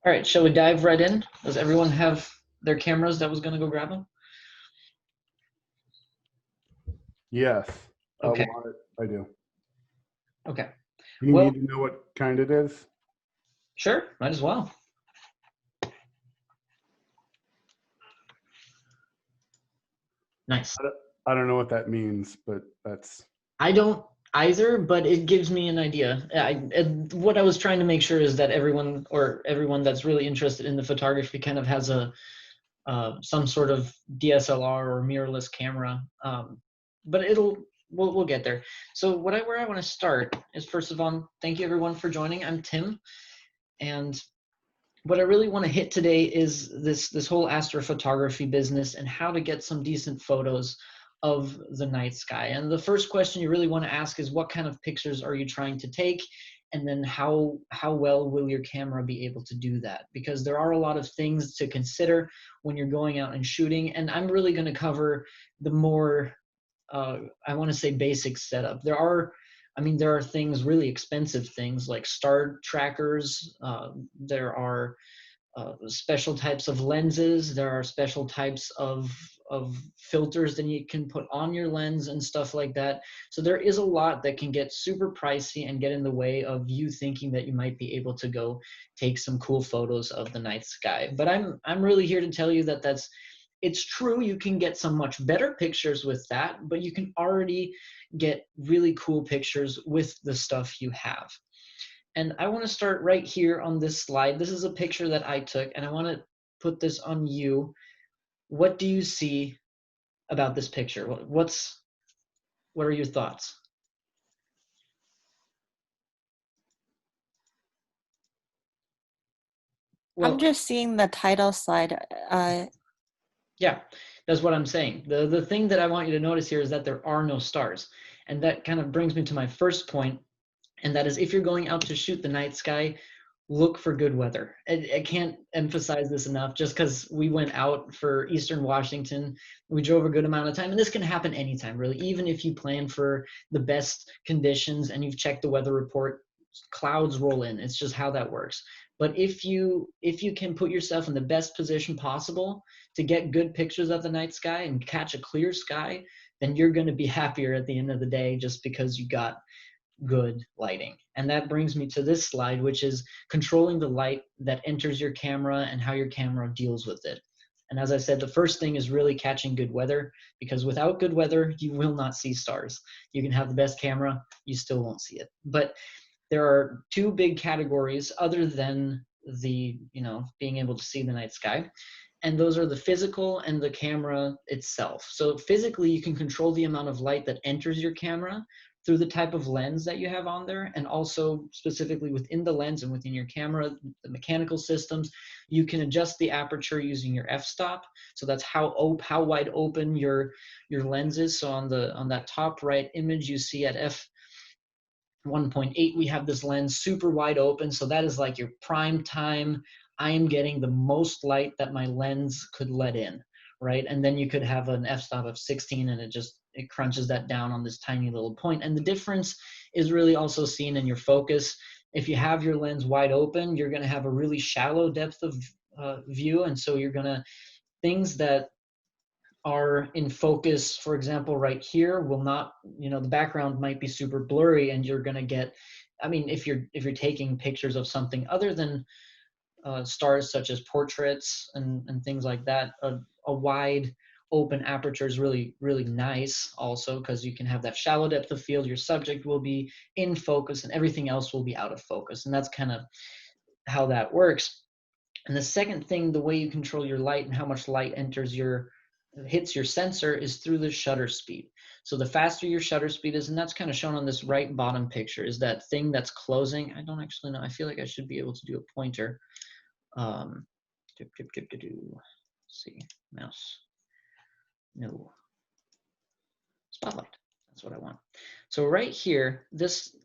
All right, shall we dive right in? Does everyone have their cameras that was going to go grab them? Yes, Okay, well, I do. okay. Do you Well, need to know what kind it is? sure, might as well. Nice. I don't know what that means, but that's I don't either, but it gives me an idea. What I was trying to make sure is that everyone that's really interested in the photography kind of has a some sort of DSLR or mirrorless camera. But we'll get there. So where I want to start is, first of all, thank you everyone for joining. I'm Tim, and what I really want to hit today is this whole astrophotography business and how to get some decent photos of the night sky. And the first question you really want to ask is, what kind of pictures are you trying to take? And then how well will your camera be able to do that? Because there are a lot of things to consider when you're going out and shooting. And I'm really going to cover the more I want to say basic setup. There are things, really expensive things like star trackers. There are special types of lenses. There are special types of filters that you can put on your lens and stuff like that. So there is a lot that can get super pricey and get in the way of you thinking that you might be able to go take some cool photos of the night sky. But I'm really here to tell you that it's true, you can get some much better pictures with that, but you can already get really cool pictures with the stuff you have. And I want to start right here on this slide. This is a picture that I took, and I want to put this on you. What do you see about this picture? What are your thoughts? I'm Well, just seeing the title slide. yeah, that's what I'm saying. The thing that I want you to notice here is that there are no stars. And that kind of brings me to my first point, and that is, if you're going out to shoot the night sky, look for good weather. I can't emphasize this enough. Just because we went out for Eastern Washington, we drove a good amount of time, and this can happen anytime, really. Even if you plan for the best conditions and you've checked the weather report, clouds roll in. It's just how that works. But if you can put yourself in the best position possible to get good pictures of the night sky and catch a clear sky, then you're going to be happier at the end of the day, just because you got good lighting. And that brings me to this slide, which is controlling the light that enters your camera and how your camera deals with it. And as I said, the first thing is really catching good weather, because without good weather, you will not see stars. You can have the best camera, you still won't see it. But there are two big categories other than being able to see the night sky. And those are the physical and the camera itself. So physically, you can control the amount of light that enters your camera through the type of lens that you have on there, and also specifically within the lens and within your camera, the mechanical systems, you can adjust the aperture using your f-stop. So that's how wide open your lens is. So on that top right image you see at f 1.8, we have this lens super wide open. So that is like your prime time. I am getting the most light that my lens could let in, right? And then you could have an f-stop of 16, and it crunches that down on this tiny little point. And the difference is really also seen in your focus. If you have your lens wide open, you're going to have a really shallow depth of view. And so things that are in focus, for example, right here, will not, the background might be super blurry, and you're going to get, if you're taking pictures of something other than stars, such as portraits and things like that, a wide open aperture is really, really nice also, because you can have that shallow depth of field. Your subject will be in focus and everything else will be out of focus. And that's kind of how that works. And the second thing, the way you control your light and how much light hits your sensor, is through the shutter speed. So the faster your shutter speed is, and that's kind of shown on this right bottom picture, is that thing that's closing. I don't actually know. I feel like I should be able to do a pointer. See, mouse. No. Spotlight. That's what I want. So right here, this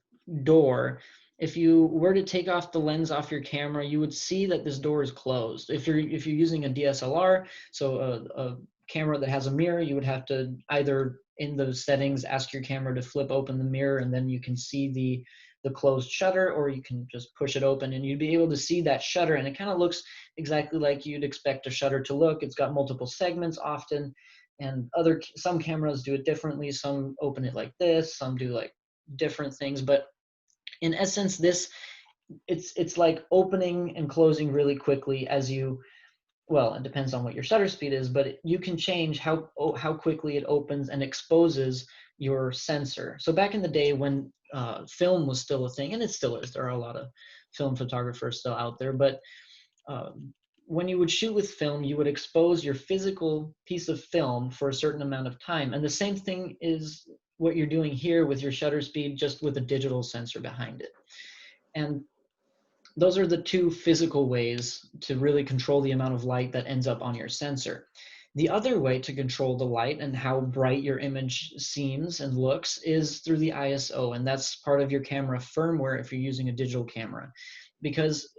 door, if you were to take off the lens off your camera, you would see that this door is closed. If you're using a DSLR, so a camera that has a mirror, you would have to either in the settings ask your camera to flip open the mirror, and then you can see the the closed shutter, or you can just push it open and you'd be able to see that shutter, and it kind of looks exactly like you'd expect a shutter to look. It's got multiple segments often, and some cameras do it differently. Some open it like this, some do like different things, but in essence, it's like opening and closing really quickly as you, well, it depends on what your shutter speed is, but you can change how quickly it opens and exposes your sensor. So back in the day when film was still a thing, and it still is, there are a lot of film photographers still out there, but when you would shoot with film, you would expose your physical piece of film for a certain amount of time. And the same thing is what you're doing here with your shutter speed, just with a digital sensor behind it. And those are the two physical ways to really control the amount of light that ends up on your sensor. The other way to control the light and how bright your image seems and looks is through the ISO, and that's part of your camera firmware if you're using a digital camera. Because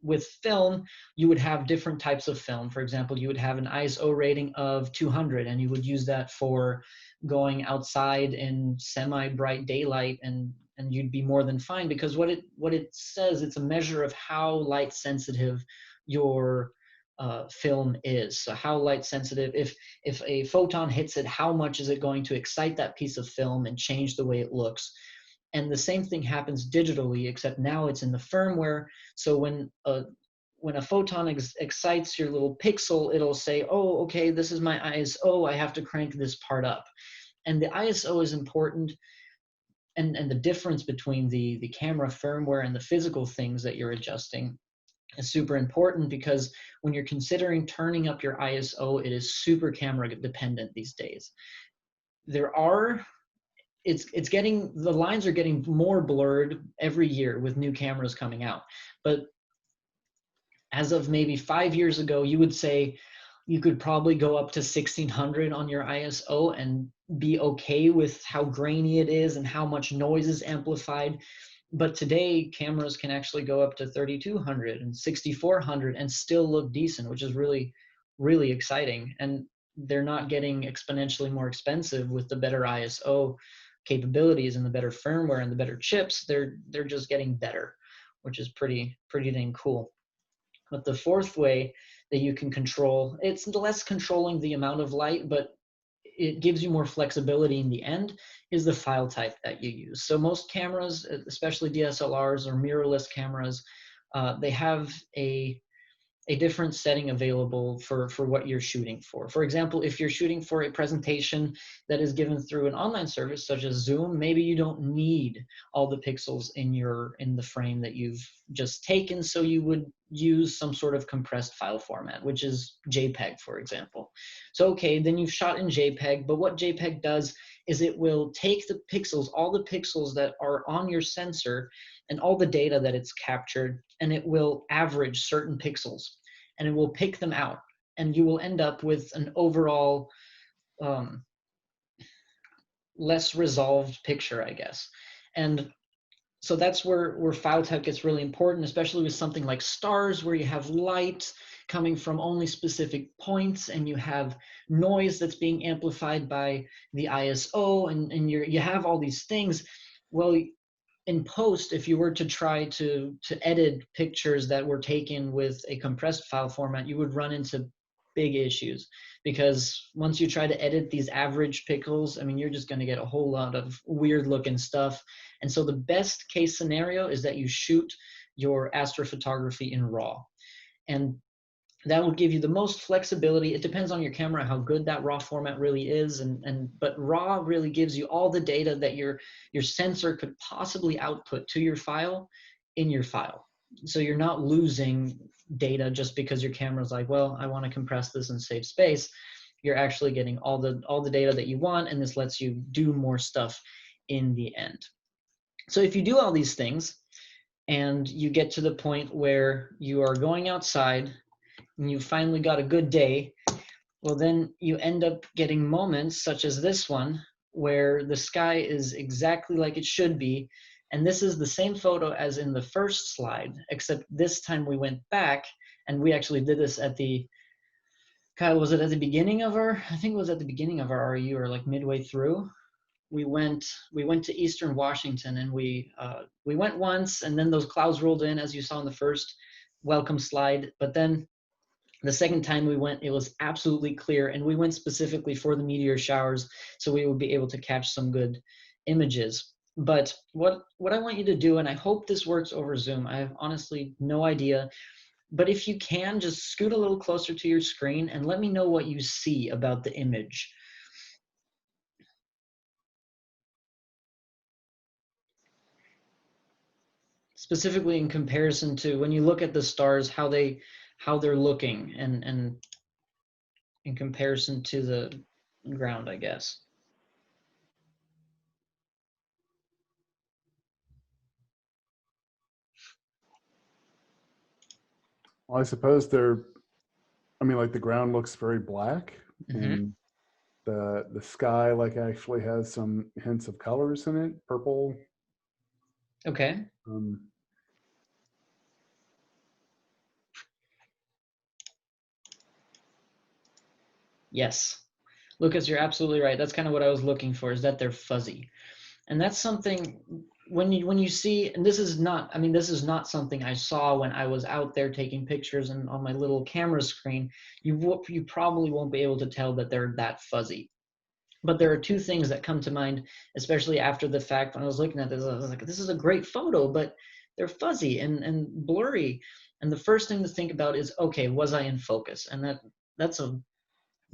with film, you would have different types of film. For example, you would have an ISO rating of 200, and you would use that for going outside in semi-bright daylight, and you'd be more than fine, because what it says, it's a measure of how light sensitive your film is. So how light sensitive, if a photon hits it, how much is it going to excite that piece of film and change the way it looks? And the same thing happens digitally, except now it's in the firmware. So when a photon excites your little pixel, it'll say, oh, okay, this is my ISO, I have to crank this part up. And the ISO is important, and the difference between the camera firmware and the physical things that you're adjusting is super important, because when you're considering turning up your ISO, it is super camera dependent these days. The lines are getting more blurred every year with new cameras coming out. But as of maybe 5 years ago, you would say you could probably go up to 1600 on your ISO and be okay with how grainy it is and how much noise is amplified. But today, cameras can actually go up to 3200 and 6400 and still look decent, which is really, really exciting. And they're not getting exponentially more expensive with the better ISO capabilities and the better firmware and the better chips. They're just getting better, which is pretty dang cool. But the fourth way that you can control, it's less controlling the amount of light, but it gives you more flexibility in the end, is the file type that you use. So most cameras, especially DSLRs or mirrorless cameras, they have a different setting available for what you're shooting for. For example, if you're shooting for a presentation that is given through an online service such as Zoom, maybe you don't need all the pixels in the frame that you've just taken, so you would use some sort of compressed file format, which is JPEG, for example. So okay, then you've shot in JPEG, but what JPEG does is it will take the pixels, all the pixels that are on your sensor and all the data that it's captured, and it will average certain pixels, and it will pick them out, and you will end up with an overall less resolved picture, I guess. And so that's where file type gets really important, especially with something like stars, where you have light coming from only specific points, and you have noise that's being amplified by the ISO, and you have all these things. Well, in post, if you were to try to edit pictures that were taken with a compressed file format, you would run into big issues, because once you try to edit these average pixels, I mean, you're just going to get a whole lot of weird looking stuff. And so the best case scenario is that you shoot your astrophotography in RAW, and that will give you the most flexibility. It depends on your camera how good that RAW format really is, but RAW really gives you all the data that your sensor could possibly output to your file in your file. So you're not losing data just because your camera's like, well, I want to compress this and save space. You're actually getting all the data that you want, and this lets you do more stuff in the end. So if you do all these things and you get to the point where you are going outside and you finally got a good day, well, then you end up getting moments such as this one, where the sky is exactly like it should be. And this is the same photo as in the first slide, except this time we went back and we actually did this at the, Kyle, was it at the beginning of I think it was at the beginning of our RU, or like midway through. we went to Eastern Washington, and we went once, and then those clouds rolled in, as you saw in the first welcome slide. But then the second time we went, it was absolutely clear, and we went specifically for the meteor showers, so we would be able to catch some good images. But what I want you to do, and I hope this works over Zoom, I have honestly no idea, but if you can, just scoot a little closer to your screen and let me know what you see about the image. Specifically in comparison to when you look at the stars, how they're looking, and in comparison to the ground, I guess. Well, I suppose they're, I mean, like the ground looks very black, and the sky like actually has some hints of colors in it, purple. Okay. Yes. Lucas, you're absolutely right. That's kind of what I was looking for, is that they're fuzzy. And that's something when you see, and this is not, I mean, this is not something I saw when I was out there taking pictures and on my little camera screen. You probably won't be able to tell that they're that fuzzy. But there are two things that come to mind, especially after the fact. When I was looking at this, I was like, this is a great photo, but they're fuzzy and blurry. And the first thing to think about is, okay, was I in focus? And that's a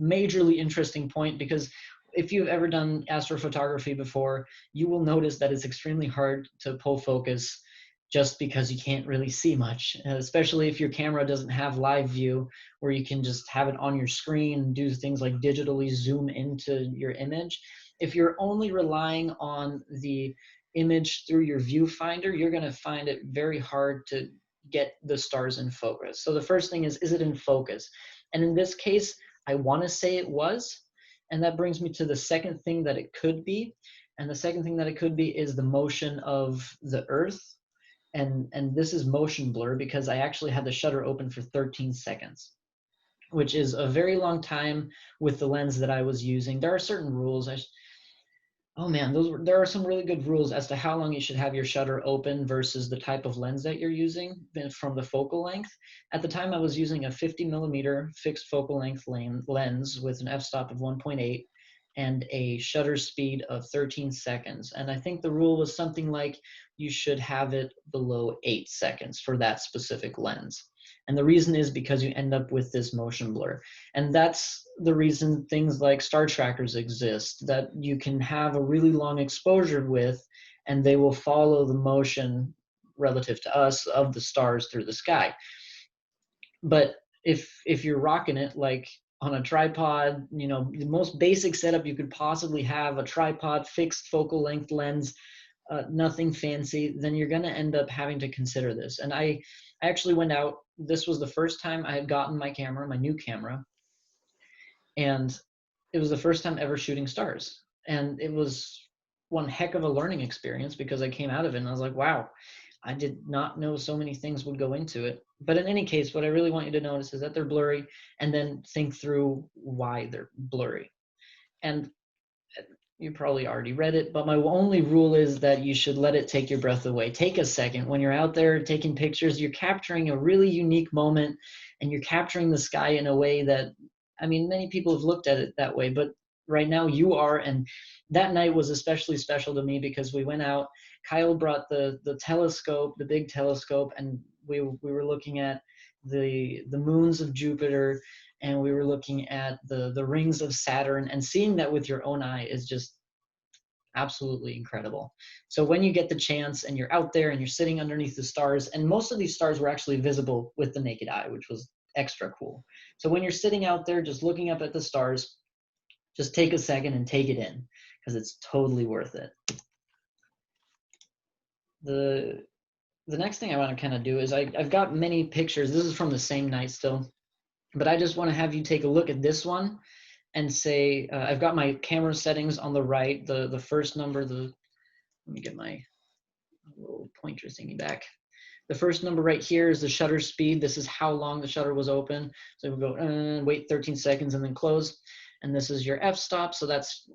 majorly interesting point, because if you've ever done astrophotography before, you will notice that it's extremely hard to pull focus just because you can't really see much, especially if your camera doesn't have live view where you can just have it on your screen and do things like digitally zoom into your image. If you're only relying on the image through your viewfinder, you're going to find it very hard to get the stars in focus. So the first thing is it in focus? And in this case, I want to say it was. And that brings me to the second thing that it could be. And the second thing that it could be is the motion of the Earth. And this is motion blur, because I actually had the shutter open for 13 seconds, which is a very long time with the lens that I was using. There are certain rules. Oh man, there are some really good rules as to how long you should have your shutter open versus the type of lens that you're using from the focal length. At the time, I was using a 50mm fixed focal length lens with an f-stop of 1.8 and a shutter speed of 13 seconds. And I think the rule was something like you should have it below 8 seconds for that specific lens. And the reason is because you end up with this motion blur. And that's the reason things like star trackers exist, that you can have a really long exposure with, and they will follow the motion relative to us of the stars through the sky. But if you're rocking it like on a tripod, you know, the most basic setup you could possibly have, a tripod, fixed focal length lens, nothing fancy, then you're going to end up having to consider this. And I actually went out. This was the first time I had gotten my camera, my new camera, and it was the first time ever shooting stars. And it was one heck of a learning experience, because I came out of it and I was like, wow, I did not know so many things would go into it. But in any case, what I really want you to notice is that they're blurry, and then think through why they're blurry. And you probably already read it, but my only rule is that you should let it take your breath away. Take a second. When you're out there taking pictures, you're capturing a really unique moment, and you're capturing the sky in a way that, I mean, many people have looked at it that way, but right now you are. And that night was especially special to me because we went out. Kyle brought the telescope, the big telescope, and we were looking at the moons of Jupiter, and we were looking at the rings of Saturn, and seeing that with your own eye is just absolutely incredible. So when you get the chance and you're out there and you're sitting underneath the stars, and most of these stars were actually visible with the naked eye, which was extra cool. So when you're sitting out there just looking up at the stars, just take a second and take it in, because it's totally worth it. The next thing I want to kind of do is I've got many pictures. This is from the same night still, but I just want to have you take a look at this one and say, I've got my camera settings on the right, the first number, let me get my little pointer thingy back. The first number right here is the shutter speed. This is how long the shutter was open. So we'll go, wait 13 seconds and then close. And this is your f-stop. So that's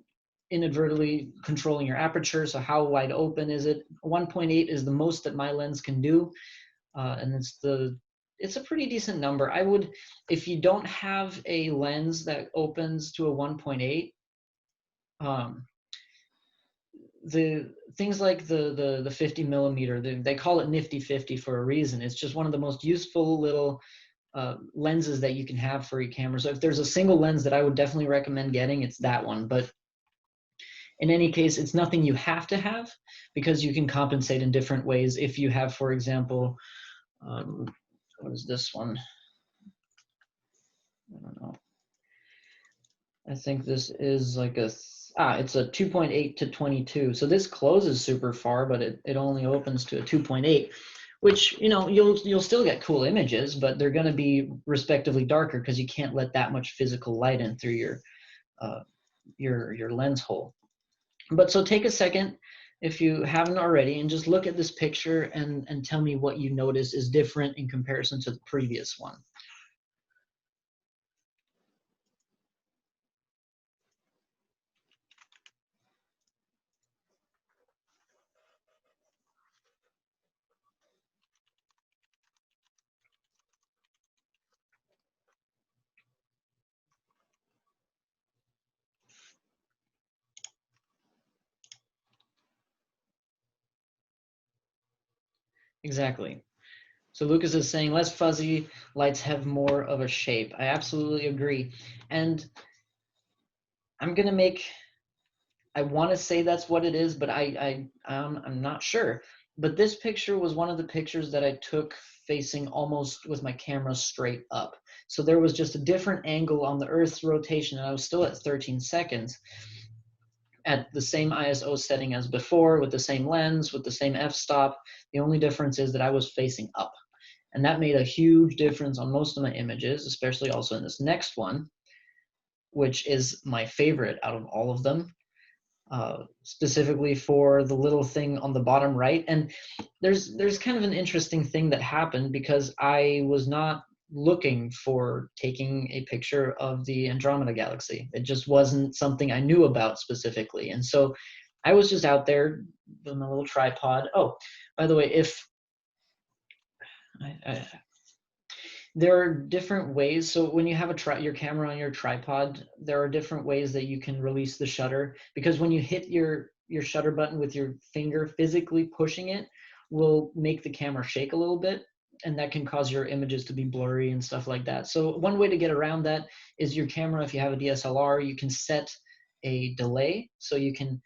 inadvertently controlling your aperture. So how wide open is it? 1.8 is the most that my lens can do. And it's a pretty decent number. I would, if you don't have a lens that opens to a 1.8, the things like the 50 millimeter, they call it nifty 50 for a reason. It's just one of the most useful little lenses that you can have for your camera. So if there's a single lens that I would definitely recommend getting, it's that one. But in any case, it's nothing you have to have, because you can compensate in different ways. If you have, for example, what is this one? I don't know. I think this is like it's a 2.8 to 22. So this closes super far, but it only opens to a 2.8, which, you know, you'll still get cool images, but they're going to be respectively darker because you can't let that much physical light in through your lens hole. But so take a second, if you haven't already, and just look at this picture and tell me what you notice is different in comparison to the previous one. Exactly. So Lucas is saying less fuzzy, lights have more of a shape. I absolutely agree. And I'm going to make, I want to say that's what it is, but I'm not sure. But this picture was one of the pictures that I took facing almost with my camera straight up. So there was just a different angle on the Earth's rotation, and I was still at 13 seconds at the same ISO setting as before, with the same lens, with the same f-stop. The only difference is that I was facing up. And that made a huge difference on most of my images, especially also in this next one, which is my favorite out of all of them, specifically for the little thing on the bottom right. And there's kind of an interesting thing that happened, because I was not looking for taking a picture of the Andromeda galaxy. It just wasn't something I knew about specifically. And so I was just out there with my little tripod. Oh, by the way, if there are different ways. So when you have your camera on your tripod, there are different ways that you can release the shutter, because when you hit your shutter button with your finger, physically pushing it will make the camera shake a little bit, and that can cause your images to be blurry and stuff like that. So one way to get around that is your camera, if you have a DSLR, you can set a delay. So you can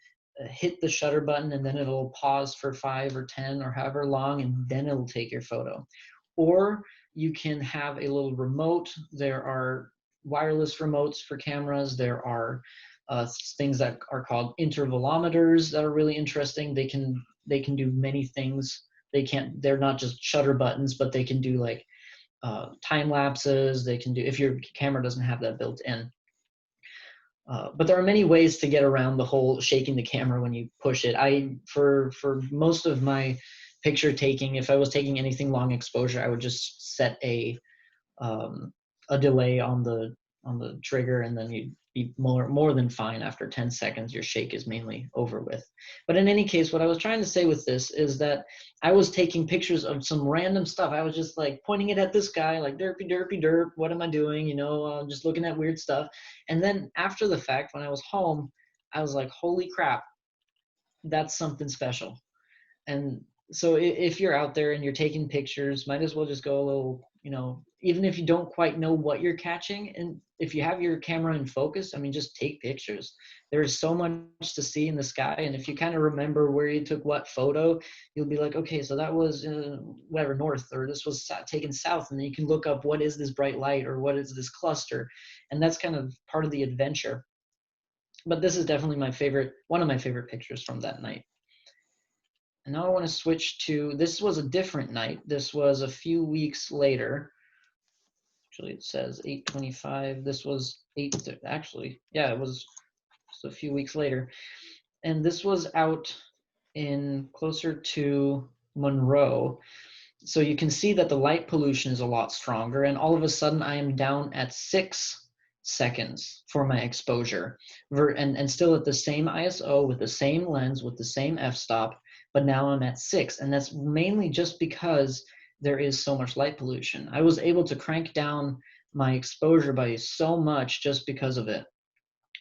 hit the shutter button and then it'll pause for 5 or 10 or however long, and then it'll take your photo. Or you can have a little remote. There are wireless remotes for cameras. There are things that are called intervalometers that are really interesting. They can do many things. They're not just shutter buttons, but they can do like time lapses. They can do, if your camera doesn't have that built in. But there are many ways to get around the whole shaking the camera when you push it. For most of my picture taking, if I was taking anything long exposure, I would just set a delay on the trigger, and then you'd be more than fine. After 10 seconds, your shake is mainly over with. But in any case, what I was trying to say with this is that I was taking pictures of some random stuff. I was just like pointing it at the sky, like derpy, derpy, derp. What am I doing? You know, just looking at weird stuff. And then after the fact, when I was home, I was like, holy crap, that's something special. And so if you're out there and you're taking pictures, might as well just go a little, you know, even if you don't quite know what you're catching, and if you have your camera in focus, I mean, just take pictures. There's so much to see in the sky, and if you kind of remember where you took what photo, you'll be like, okay, so that was whatever, north, or this was taken south, and then you can look up what is this bright light, or what is this cluster, and that's kind of part of the adventure. But this is definitely one of my favorite pictures from that night. And now I want to switch to, this was a different night. This was a few weeks later. Actually, it says 8/25. This was actually, yeah, it was just a few weeks later. And this was out in closer to Monroe. So you can see that the light pollution is a lot stronger. And all of a sudden I am down at 6 seconds for my exposure, and still at the same ISO with the same lens with the same f-stop, but now I'm at 6, and that's mainly just because there is so much light pollution. I was able to crank down my exposure by so much just because of it,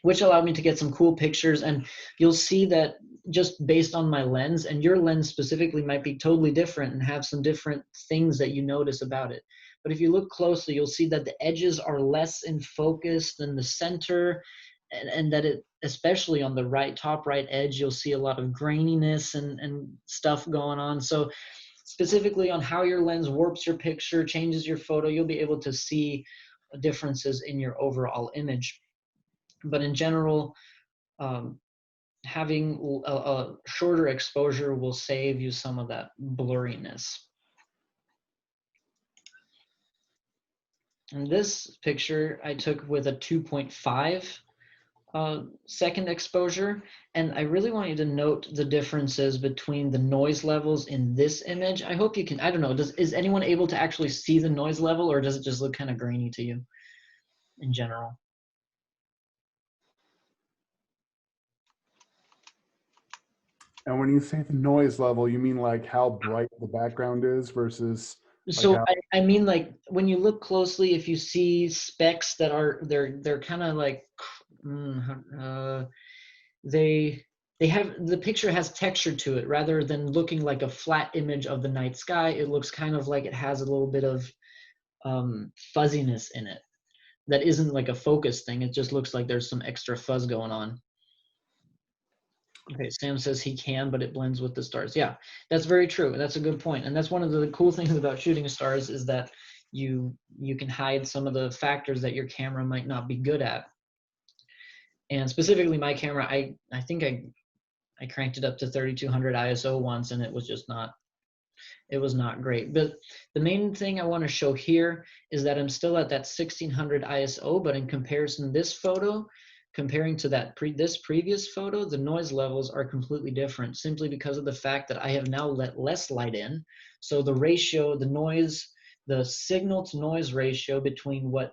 which allowed me to get some cool pictures. And you'll see that just based on my lens, and your lens specifically might be totally different and have some different things that you notice about it. But if you look closely, you'll see that the edges are less in focus than the center, and that it, especially on the top right edge, you'll see a lot of graininess and stuff going on. So specifically on how your lens warps your picture, changes your photo, you'll be able to see differences in your overall image. But in general, having a shorter exposure will save you some of that blurriness. And this picture I took with a 2.5 second exposure, and I really want you to note the differences between the noise levels in this image. I hope you can, I don't know, is anyone able to actually see the noise level, or does it just look kind of grainy to you in general? And when you say the noise level, you mean like how bright the background is versus like So how, I mean, like when you look closely, if you see specks that are they're kind of like they have, the picture has texture to it rather than looking like a flat image of the night sky. It looks kind of like it has a little bit of fuzziness in it that isn't like a focus thing. It just looks like there's some extra fuzz going on. Okay, Sam says he can, but it blends with the stars. Yeah, that's very true. That's a good point. And that's one of the cool things about shooting stars, is that you can hide some of the factors that your camera might not be good at. And specifically my camera, I think I cranked it up to 3200 ISO once, and it was just not, it was not great. But the main thing I want to show here is that I'm still at that 1600 ISO, but in comparison, this photo, comparing to that this previous photo, the noise levels are completely different, simply because of the fact that I have now let less light in. So the ratio, the noise, the signal to noise ratio between what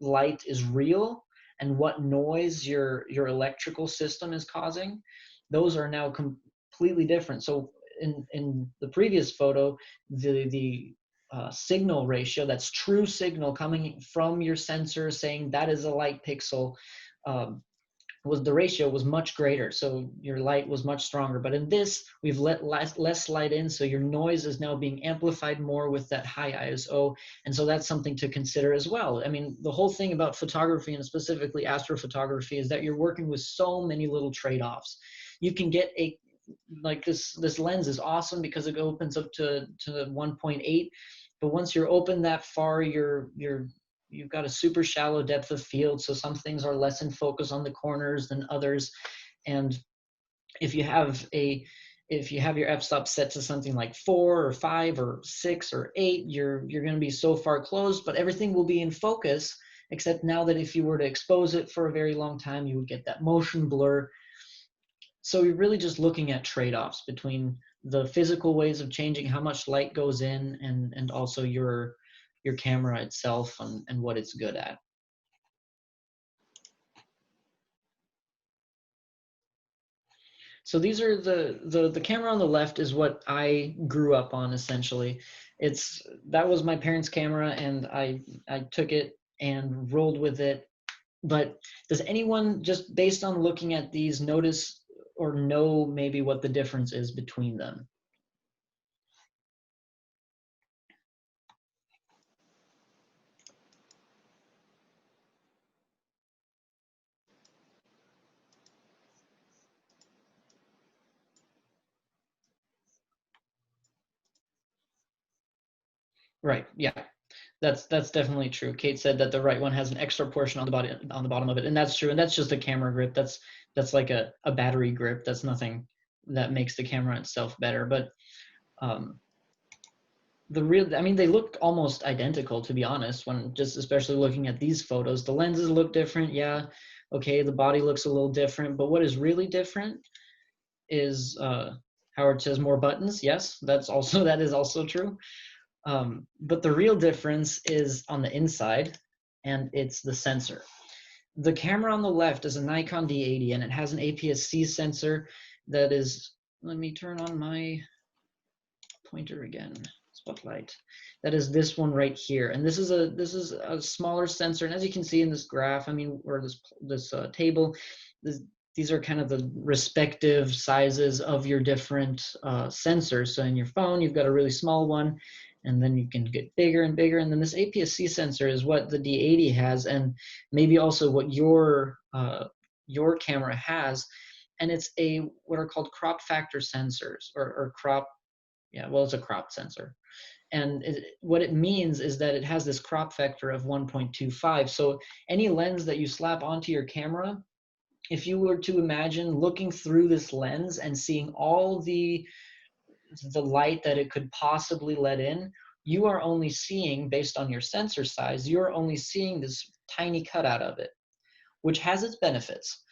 light is real and what noise your electrical system is causing, those are now completely different. So in the previous photo, the signal ratio, that's true signal coming from your sensor saying that is a light pixel, the ratio was much greater, so your light was much stronger. But in this, we've let less light in, so your noise is now being amplified more with that high ISO, and so that's something to consider as well. I mean, the whole thing about photography, and specifically astrophotography, is that you're working with so many little trade-offs. You can get a, like this lens is awesome because it opens up to 1.8, but once you're open that far, you've got a super shallow depth of field, so some things are less in focus on the corners than others. And if you have your f-stop set to something like 4 or 5 or 6 or 8, you're going to be so far closed, but everything will be in focus, except now that if you were to expose it for a very long time, you would get that motion blur. So you're really just looking at trade-offs between the physical ways of changing how much light goes in, and also your camera itself and what it's good at. So these are the camera on the left is what I grew up on, essentially. That was my parents' camera, and I took it and rolled with it. But does anyone, just based on looking at these, notice or know maybe what the difference is between them? Right, yeah. That's definitely true. Kate said that the right one has an extra portion on the bottom of it, and that's true. And that's just a camera grip. That's like a battery grip. That's nothing that makes the camera itself better. But I mean, they look almost identical, to be honest. When just especially looking at these photos, the lenses look different. Yeah, okay, the body looks a little different. But what is really different is Howard says more buttons. Yes, that is also true. But the real difference is on the inside, and it's the sensor. The camera on the left is a Nikon D80, and it has an APS-C sensor that is, let me turn on my pointer again, spotlight. That is this one right here. And this is a smaller sensor. And as you can see in this graph, I mean, or this table, these are kind of the respective sizes of your different sensors. So in your phone, you've got a really small one, and then you can get bigger and bigger. And then this APS-C sensor is what the D80 has, and maybe also what your camera has. And it's what are called crop factor sensors, or crop, yeah, well, it's a crop sensor. And what it means is that it has this crop factor of 1.25. So any lens that you slap onto your camera, if you were to imagine looking through this lens and seeing all the light that it could possibly let in, you are only seeing, based on your sensor size, you're only seeing this tiny cutout of it, which has its benefits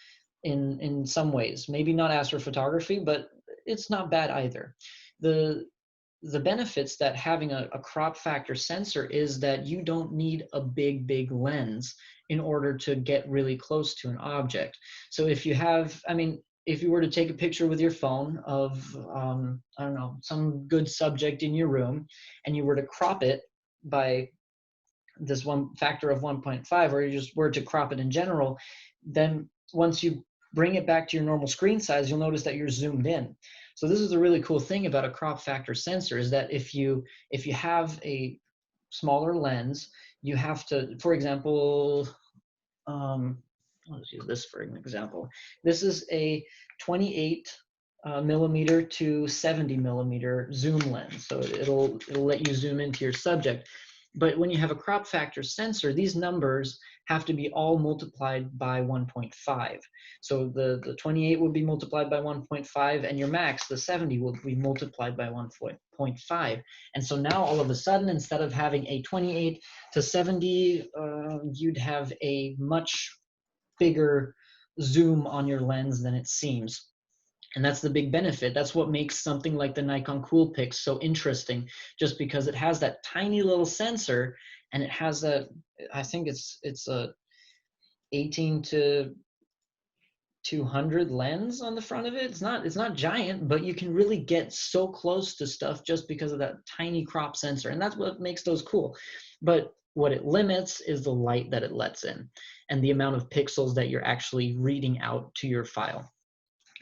in some ways. Maybe not astrophotography, but it's not bad either. The benefits that having a crop factor sensor is that you don't need a big lens in order to get really close to an object. So if you have, I mean, if you were to take a picture with your phone of, I don't know, some good subject in your room, and you were to crop it by this one factor of 1.5, or you just were to crop it in general, then once you bring it back to your normal screen size, you'll notice that you're zoomed in. So this is a really cool thing about a crop factor sensor, is that if you have a smaller lens, you have to, for example, let's use this for an example. This is a 28 millimeter to 70 millimeter zoom lens. So it'll let you zoom into your subject. But when you have a crop factor sensor, these numbers have to be all multiplied by 1.5. So the 28 will be multiplied by 1.5, and your max, the 70, will be multiplied by 1.5. And so now all of a sudden, instead of having a 28 to 70, you'd have a much bigger zoom on your lens than it seems. And that's the big benefit. That's what makes something like the Nikon Coolpix so interesting, just because it has that tiny little sensor, and it has a, I think it's a 18 to 200 lens on the front of it. It's not giant, but you can really get so close to stuff just because of that tiny crop sensor, and that's what makes those cool. But what it limits is the light that it lets in, and the amount of pixels that you're actually reading out to your file.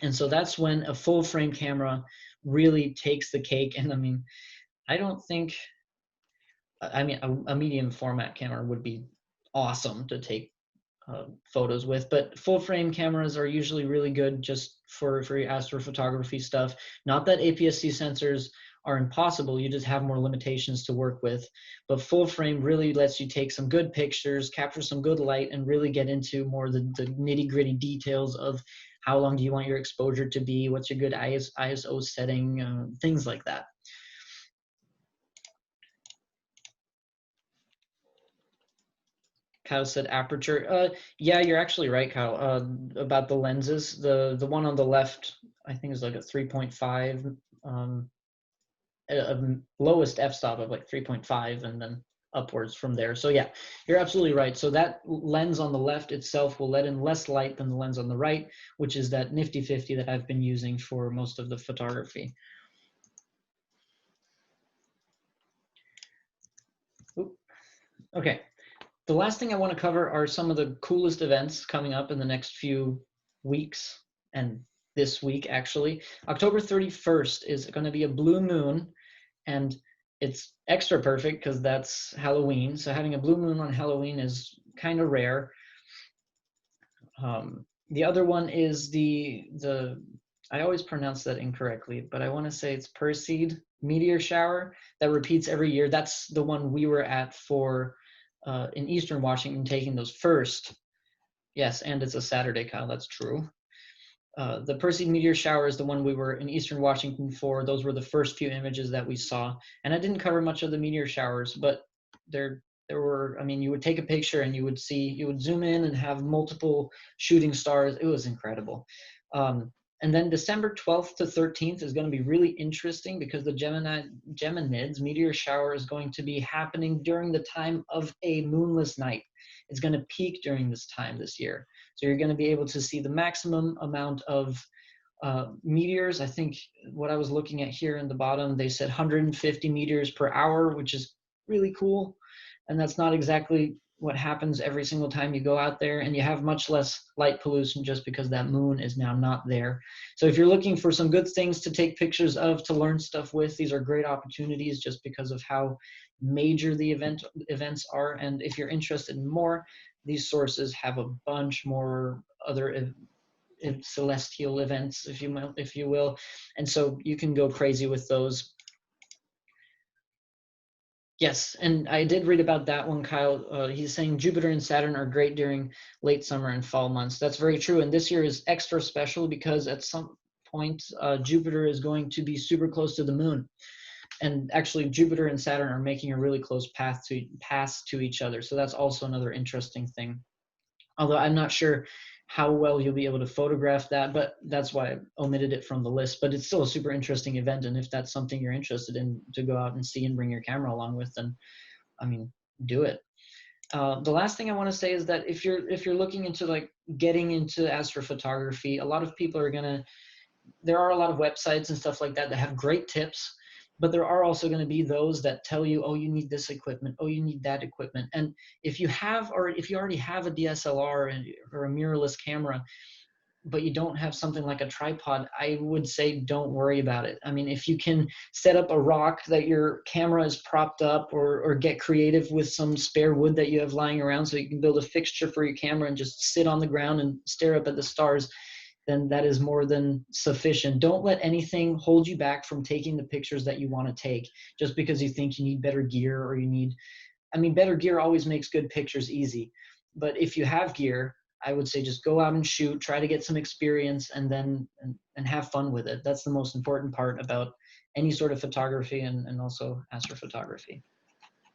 And so that's when a full frame camera really takes the cake. And I mean, I don't think, I mean, a medium format camera would be awesome to take photos with, but full frame cameras are usually really good just for your astrophotography stuff. Not that APS-C sensors are impossible, you just have more limitations to work with. But full frame really lets you take some good pictures, capture some good light, and really get into more the nitty-gritty details of how long do you want your exposure to be, what's your good ISO setting, things like that. Kyle said aperture. Yeah, you're actually right, Kyle, about the lenses. The one on the left, I think, is like a 3.5, a lowest f-stop of like 3.5, and then upwards from there. So yeah, you're absolutely right. So that lens on the left itself will let in less light than the lens on the right, which is that nifty 50 that I've been using for most of the photography. Oop. Okay. The last thing I want to cover are some of the coolest events coming up in the next few weeks, and this week actually. October 31st is going to be a blue moon, and it's extra perfect because that's Halloween. So having a blue moon on Halloween is kind of rare. The other one is the I always pronounce that incorrectly, but I want to say it's Perseid meteor shower that repeats every year. That's the one we were at for in Eastern Washington, taking those first. Yes, and it's a Saturday, Kyle, that's true. The Perseid meteor shower is the one we were in Eastern Washington for. Those were the first few images that we saw. And I didn't cover much of the meteor showers, but there were, I mean, you would take a picture and you would zoom in and have multiple shooting stars. It was incredible. And then December 12th to 13th is going to be really interesting because the Geminids meteor shower is going to be happening during the time of a moonless night. it's going to peak during this time this year. So you're going to be able to see the maximum amount of meteors. I think what I was looking at here in the bottom, they said 150 meteors per hour, which is really cool. And that's not exactly what happens every single time you go out there, and you have much less light pollution just because that moon is now not there. So if you're looking for some good things to take pictures of, to learn stuff with, these are great opportunities just because of how major the events are. And if you're interested in more, these sources have a bunch more other celestial events, if you will, and so you can go crazy with those. Yes, and I did read about that one, Kyle. He's saying Jupiter and Saturn are great during late summer and fall months. That's very true, and this year is extra special because at some point Jupiter is going to be super close to the moon, and actually Jupiter and Saturn are making a really close pass to each other. So that's also another interesting thing. Although I'm not sure how well you'll be able to photograph that, but that's why I omitted it from the list. But it's still a super interesting event, and if that's something you're interested in to go out and see and bring your camera along with, then I mean, do it. The last thing I want to say is that if you're looking into like getting into astrophotography, a lot of people are there are a lot of websites and stuff like that that have great tips, but there are also going to be those that tell you, oh, you need this equipment, oh, you need that equipment. And if you already have a DSLR or a mirrorless camera, but you don't have something like a tripod, I would say don't worry about it. I mean, if you can set up a rock that your camera is propped up, or get creative with some spare wood that you have lying around so you can build a fixture for your camera and just sit on the ground and stare up at the stars, then that is more than sufficient. Don't let anything hold you back from taking the pictures that you want to take just because you think you need better gear, or better gear always makes good pictures easy. But if you have gear, I would say just go out and shoot, try to get some experience, and then and have fun with it. That's the most important part about any sort of photography, and also astrophotography.